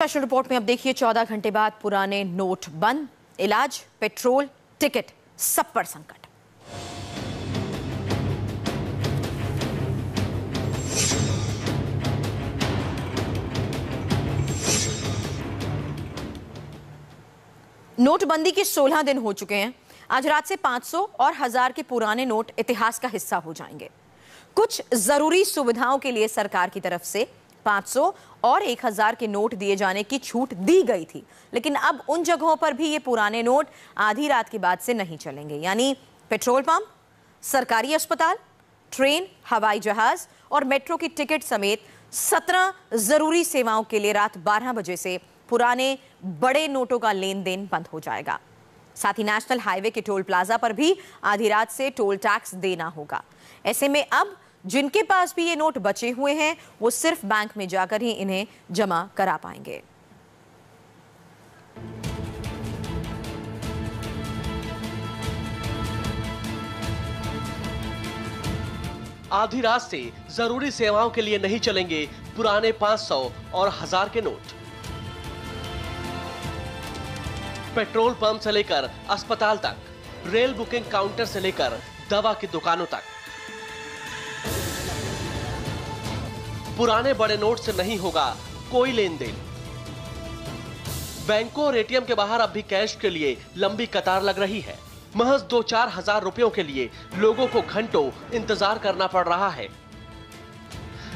Special report में अब देखिए 14 घंटे बाद पुराने नोट बंद, इलाज, पेट्रोल, टिकट, सब पर संकट। नोटबंदी के 16 दिन हो चुके हैं। आज रात से 500 और 1000 के पुराने नोट इतिहास का हिस्सा हो जाएंगे। कुछ जरूरी सुविधाओं के लिए सरकार की तरफ से 500 और 1000 के नोट दिए जाने की छूट दी गई थी, लेकिन अब उन जगहों पर भी ये पुराने नोट आधी रात के बाद से नहीं चलेंगे। यानी पेट्रोल पंप, सरकारी अस्पताल, ट्रेन, हवाई जहाज और मेट्रो की टिकट समेत 17 जरूरी सेवाओं के लिए रात 12 बजे से पुराने बड़े नोटों का लेन देन बंद हो जाएगा। साथ ही नेशनल हाईवे के टोल प्लाजा पर भी आधी रात से टोल टैक्स देना होगा। ऐसे में अब जिनके पास भी ये नोट बचे हुए हैं वो सिर्फ बैंक में जाकर ही इन्हें जमा करा पाएंगे। आधी रात से जरूरी सेवाओं के लिए नहीं चलेंगे पुराने 500 और 1000 के नोट। पेट्रोल पंप से लेकर अस्पताल तक, रेल बुकिंग काउंटर से लेकर दवा की दुकानों तक, पुराने बड़े नोट से नहीं होगा कोई लेन देन। बैंकों और एटीएम के बाहर अब भी कैश के लिए लंबी कतार लग रही है। महज 2-4 हजार रुपयों के लिए लोगों को घंटों इंतजार करना पड़ रहा है।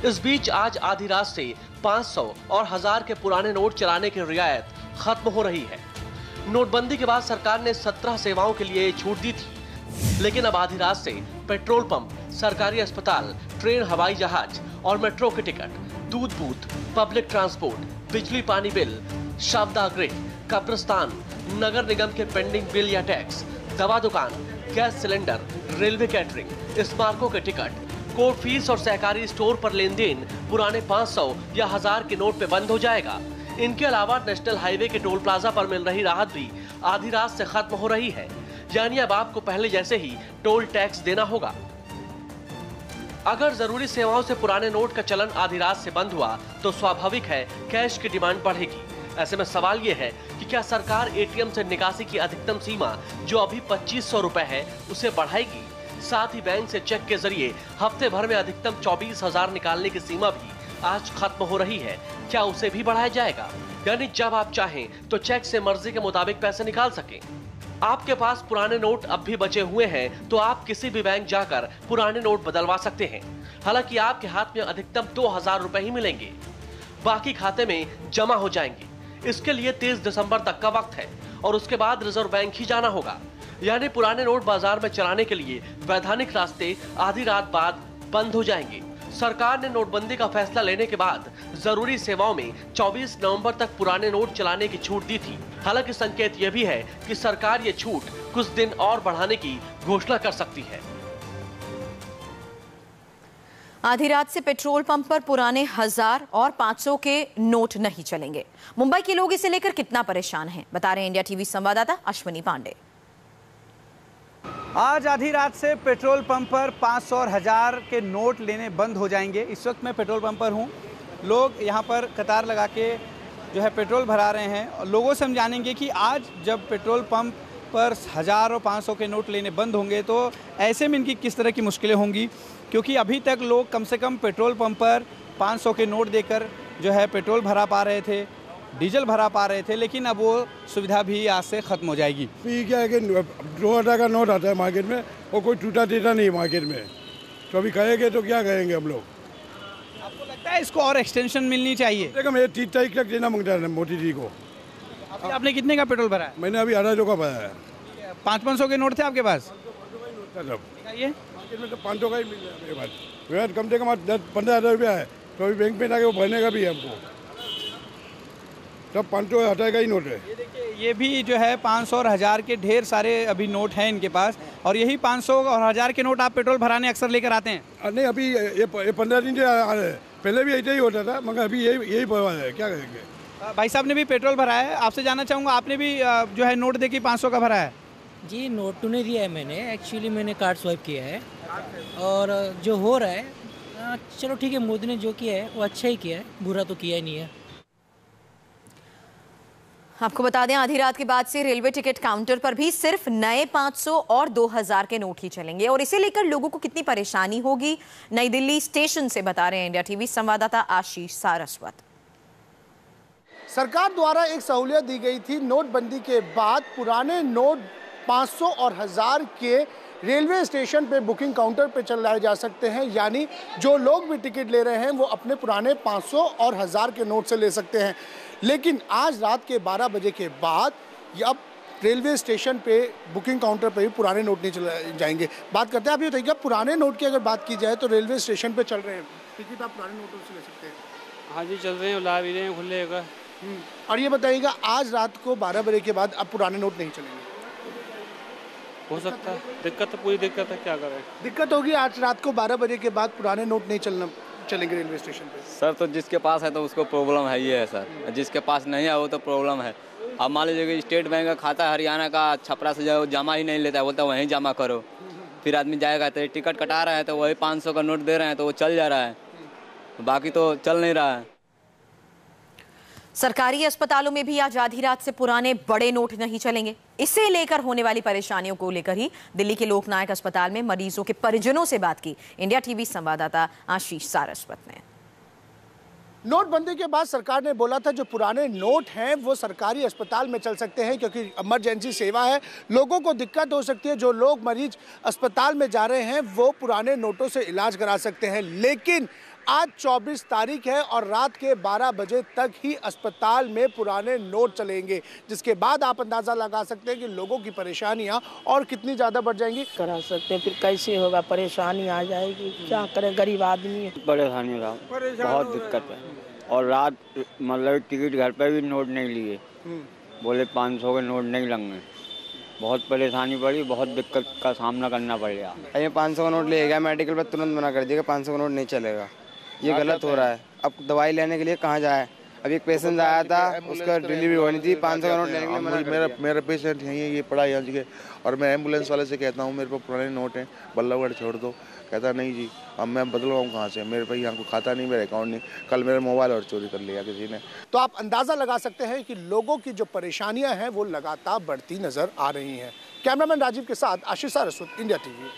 इस बीच आज आधी रात से 500 और 1000 के पुराने नोट चलाने की रियायत खत्म हो रही है। नोटबंदी के बाद सरकार ने 17 सेवाओं के लिए छूट दी थी, लेकिन अब आधी रात से पेट्रोल पंप, सरकारी अस्पताल, ट्रेन, हवाई जहाज और मेट्रो के टिकट, दूध बूथ, पब्लिक ट्रांसपोर्ट, बिजली पानी बिल, शवदाह गृह, कब्रिस्तान, नगर निगम के पेंडिंग बिल या टैक्स, दवा दुकान, गैस सिलेंडर, रेलवे कैटरिंग, स्मारकों के टिकट, कोर्ट फीस और सहकारी स्टोर पर लेन देन पुराने 500 या 1000 के नोट पे बंद हो जाएगा। इनके अलावा नेशनल हाईवे के टोल प्लाजा पर मिल रही राहत भी आधी रात से खत्म हो रही है। यानी अब आपको पहले जैसे ही टोल टैक्स देना होगा। अगर जरूरी सेवाओं से पुराने नोट का चलन आधी रात से बंद हुआ तो स्वाभाविक है कैश की डिमांड बढ़ेगी। ऐसे में सवाल यह है कि क्या सरकार एटीएम से निकासी की अधिकतम सीमा जो अभी 2500 रुपए है उसे बढ़ाएगी? साथ ही बैंक से चेक के जरिए हफ्ते भर में अधिकतम 24,000 निकालने की सीमा भी आज खत्म हो रही है, क्या उसे भी बढ़ाया जाएगा? यानी जब आप चाहें तो चेक से मर्जी के मुताबिक पैसे निकाल सकें। आपके पास पुराने नोट अब भी बचे हुए हैं तो आप किसी भी बैंक जाकर पुराने नोट बदलवा सकते हैं। हालांकि आपके हाथ में अधिकतम 2000 रुपए ही मिलेंगे, बाकी खाते में जमा हो जाएंगे। इसके लिए 30 दिसंबर तक का वक्त है और उसके बाद रिजर्व बैंक ही जाना होगा। यानी पुराने नोट बाजार में चलाने के लिए वैधानिक रास्ते आधी रात बाद बंद हो जाएंगे। सरकार ने नोटबंदी का फैसला लेने के बाद जरूरी सेवाओं में 24 नवंबर तक पुराने नोट चलाने की छूट दी थी। हालांकि संकेत यह भी है कि सरकार ये छूट कुछ दिन और बढ़ाने की घोषणा कर सकती है। आधी रात से पेट्रोल पंप पर पुराने 1000 और 500 के नोट नहीं चलेंगे। मुंबई के लोग इसे लेकर कितना परेशान हैं, बता रहे हैं इंडिया टीवी संवाददाता अश्विनी पांडे। आज आधी रात से पेट्रोल पंप पर 500 और 1000 के नोट लेने बंद हो जाएंगे। इस वक्त मैं पेट्रोल पंप पर हूँ। लोग यहाँ पर कतार लगा के जो है पेट्रोल भरा रहे हैं और लोगों से हम जानेंगे कि आज जब पेट्रोल पंप पर 1000 और 500 के नोट लेने बंद होंगे तो ऐसे में इनकी किस तरह की मुश्किलें होंगी, क्योंकि अभी तक लोग कम से कम पेट्रोल पंप पर 500 के नोट देकर जो है पेट्रोल भरा पा रहे थे, डीजल भरा पा रहे थे, लेकिन अब वो सुविधा भी आज से खत्म हो जाएगी। क्या है कि 2000 का नोट आता है मार्केट में और कोई टूटा देता नहीं मार्केट में, तो अभी कहेंगे तो क्या कहेंगे हम लोग। आपको लगता है इसको और एक्सटेंशन मिलनी चाहिए? देखो मैं 30 तारीख तक देना मांगता है मोदी जी को। आपने कितने का पेट्रोल भरा है? मैंने अभी 250 का भरा है। 500 के नोट थे आपके पास? ये मार्केट में तो 500 का ही मिल रहा है मेरे पास। मेरा कम से कम 10-15 हज़ार रुपया है, तो अभी बैंक में जाके वो भरने का भी है हमको। तब 500 हटाएगा ही नोट है। ये देखिए, ये भी जो है 500 और 1000 के ढेर सारे अभी नोट हैं इनके पास, और यही 500 और 1000 के नोट आप पेट्रोल भराने अक्सर लेकर आते हैं? नहीं, अभी ये 15 दिन से आ रहे हैं। पहले भी ऐसे ही होता था, मगर अभी यही भरवा है, क्या करेंगे। भाई साहब ने भी पेट्रोल भरा है, आपसे जानना चाहूँगा, आपने भी जो है नोट देखी 500 का भरा है? जी, नोट तो नहीं दिया है मैंने, एक्चुअली मैंने कार्ड स्वाइप किया है। और जो हो रहा है चलो ठीक है, मोदी ने जो किया है वो अच्छा ही किया है, बुरा तो किया ही नहीं है। आपको बता दें, आधी रात के बाद से रेलवे टिकट काउंटर पर भी सिर्फ नए 500 और 2000 के नोट ही चलेंगे और इसे लेकर लोगों को कितनी परेशानी होगी, नई दिल्ली स्टेशन से बता रहे हैं इंडिया टीवी संवाददाता आशीष सारस्वत। सरकार द्वारा एक सहूलियत दी गई थी नोटबंदी के बाद पुराने नोट 500 और 1000 के रेलवे स्टेशन पे बुकिंग काउंटर पे चलाए जा सकते हैं, यानी जो लोग भी टिकट ले रहे हैं वो अपने पुराने 500 और 1000 के नोट से ले सकते हैं। लेकिन आज रात के 12 बजे के बाद अब रेलवे स्टेशन पे बुकिंग काउंटर पे भी पुराने नोट नहीं चलाए जाएंगे। बात करते हैं, आप ये बताइए पुराने नोट की अगर बात की जाए तो रेलवे स्टेशन पे चल रहे हैं टिकट, आप पुराने नोटों से ले सकते हैं? हाँ जी, चल रहे हैं, ला भी रहे हैं, खुले होगा। और ये बताइएगा आज रात को 12 बजे के बाद अब पुराने नोट नहीं चलेंगे? हो सकता है, दिक्कत तो पूरी दिक्कत है, क्या करें। दिक्कत होगी आज रात को 12 बजे के बाद पुराने नोट नहीं चलेंगे रेलवे स्टेशन पे? सर तो जिसके पास है तो उसको प्रॉब्लम है, ये है सर, जिसके पास नहीं है वो तो प्रॉब्लम है। अब मान लीजिए कि स्टेट बैंक का खाता हरियाणा का छपरा से जो जमा ही नहीं लेता है, बोलता है वहीं जमा करो, फिर आदमी जाएगा तो टिकट कटा रहा है तो वही 500 का नोट दे रहे हैं तो वो चल जा रहा है, बाकी तो चल नहीं रहा है। सरकारी अस्पतालों में भी आज आधी रात से पुराने बड़े नोट नहीं चलेंगे। इसे लेकर होने वाली परेशानियों को लेकर ही दिल्ली के लोकनायक अस्पताल में मरीजों के परिजनों से बात की इंडिया टीवी संवाददाता आशीष सारस्वत ने। नोटबंदी के बाद सरकार ने बोला था जो पुराने नोट हैं वो सरकारी अस्पताल में चल सकते हैं क्योंकि इमरजेंसी सेवा है, लोगों को दिक्कत हो सकती है। जो लोग मरीज अस्पताल में जा रहे हैं वो पुराने नोटों से इलाज करा सकते हैं। लेकिन आज 24 तारीख है और रात के 12 बजे तक ही अस्पताल में पुराने नोट चलेंगे, जिसके बाद आप अंदाज़ा लगा सकते हैं कि लोगों की परेशानियां और कितनी ज़्यादा बढ़ जाएंगी। करा सकते हैं, फिर कैसे होगा, परेशानी आ जाएगी, क्या करें, गरीब आदमी। परेशानी रहा, बहुत दिक्कत है। और रात मतलब टिकट घर पे भी नोट नहीं लिए, बोले 500 के नोट नहीं लेंगे, बहुत परेशानी पड़ी, बहुत दिक्कत का सामना करना पड़ेगा। ये 500 का नोट ले गया मेडिकल पर, तुरंत मना कर दिया 500 का नोट नहीं चलेगा, ये गलत हो रहा है। अब दवाई लेने के लिए कहाँ जाए? अभी एक पेशेंट आया था, उसका डिलीवरी होनी थी, 500 का नोट लेने के लिए मेरा पेशेंट यहीं है, ये पड़ा यहाँ जगह, और मैं एम्बुलेंस वाले से कहता हूँ मेरे पास पुराने नोट हैं, बल्लभगढ़ छोड़ दो, कहता नहीं जी अब मैं बदलवाऊँ कहाँ से, मेरे पास यहाँ को खाता नहीं, मेरा अकाउंट नहीं, कल मेरा मोबाइल और चोरी कर लिया किसी ने। तो आप अंदाज़ा लगा सकते हैं कि लोगों की जो परेशानियां हैं वो लगातार बढ़ती नजर आ रही हैं। कैमरामैन राजीव के साथ आशीष सारस्वत, इंडिया टीवी।